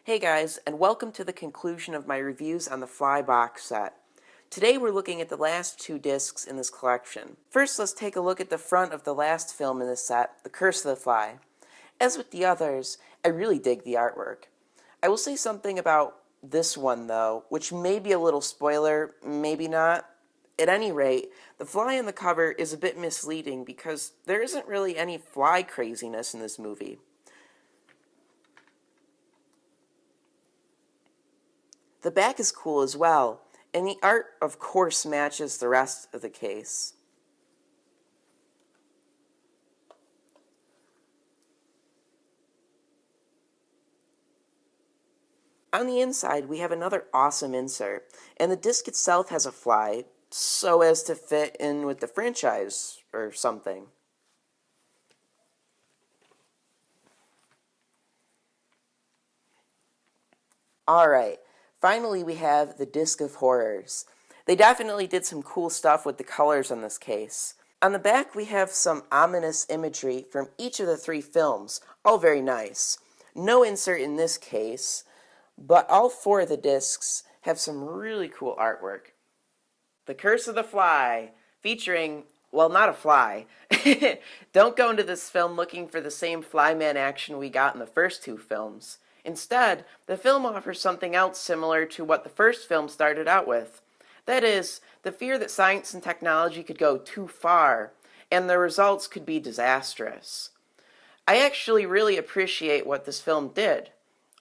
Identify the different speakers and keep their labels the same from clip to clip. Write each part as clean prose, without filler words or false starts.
Speaker 1: Hey guys, and welcome to the conclusion of my reviews on the Fly box set. Today we're looking at the last two discs in this collection. First, let's take a look at the front of the last film in this set, The Curse of the Fly. As with the others, I really dig the artwork. I will say something about this one though, which may be a little spoiler, maybe not. At any rate, the fly on the cover is a bit misleading because there isn't really any fly craziness in this movie. The back is cool as well, and the art, of course, matches the rest of the case. On the inside, we have another awesome insert, and the disc itself has a fly, so as to fit in with the franchise, or something. Alright, finally we have the Disc of Horrors. They definitely did some cool stuff with the colors on this case. On the back we have some ominous imagery from each of the three films, all very nice. No insert in this case, but all four of the discs have some really cool artwork. The Curse of the Fly, featuring, well, not a fly. Don't go into this film looking for the same flyman action we got in the first two films. Instead, the film offers something else similar to what the first film started out with. That is, the fear that science and technology could go too far, and the results could be disastrous. I actually really appreciate what this film did.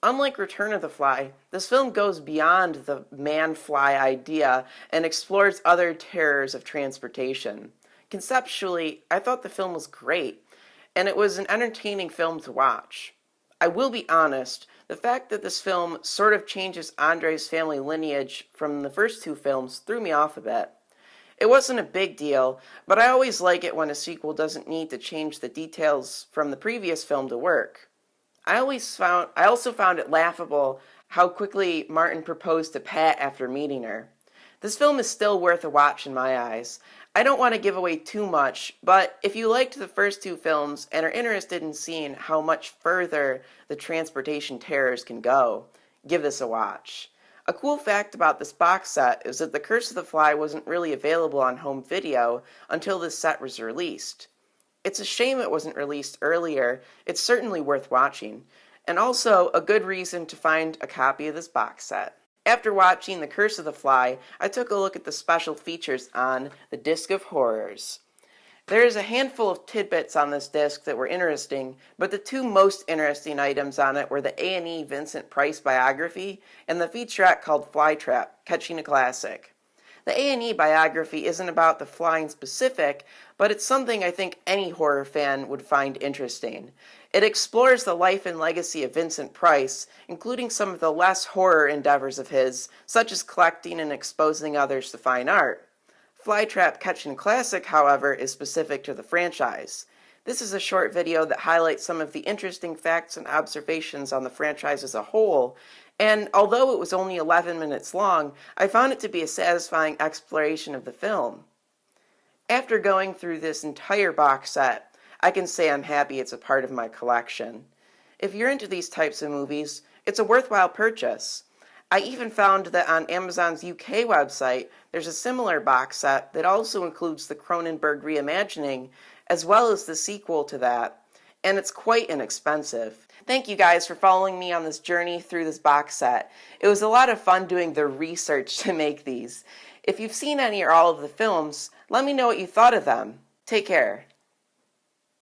Speaker 1: Unlike Return of the Fly, this film goes beyond the man-fly idea and explores other terrors of transportation. Conceptually, I thought the film was great, and it was an entertaining film to watch. I will be honest, the fact that this film sort of changes Andre's family lineage from the first two films threw me off a bit. It wasn't a big deal, but I always like it when a sequel doesn't need to change the details from the previous film to work. I also found it laughable how quickly Martin proposed to Pat after meeting her. This film is still worth a watch in my eyes. I don't want to give away too much, but if you liked the first two films and are interested in seeing how much further the transportation terrors can go, give this a watch. A cool fact about this box set is that The Curse of the Fly wasn't really available on home video until this set was released. It's a shame it wasn't released earlier. It's certainly worth watching, and also a good reason to find a copy of this box set. After watching The Curse of the Fly, I took a look at the special features on the Disc of Horrors. There is a handful of tidbits on this disc that were interesting, but the two most interesting items on it were the A&E Vincent Price biography and the featurette called Flytrap, Catching a Classic. The A&E biography isn't about the flying specific, but it's something I think any horror fan would find interesting. It explores the life and legacy of Vincent Price, including some of the less horror endeavors of his, such as collecting and exposing others to fine art. Flytrap Catching Classic, however, is specific to the franchise. This is a short video that highlights some of the interesting facts and observations on the franchise as a whole, and although it was only 11 minutes long, I found it to be a satisfying exploration of the film. After going through this entire box set, I can say I'm happy it's a part of my collection. If you're into these types of movies, it's a worthwhile purchase. I even found that on Amazon's UK website, there's a similar box set that also includes the Cronenberg reimagining, as well as the sequel to that, and it's quite inexpensive. Thank you guys for following me on this journey through this box set. It was a lot of fun doing the research to make these. If you've seen any or all of the films, let me know what you thought of them. Take care.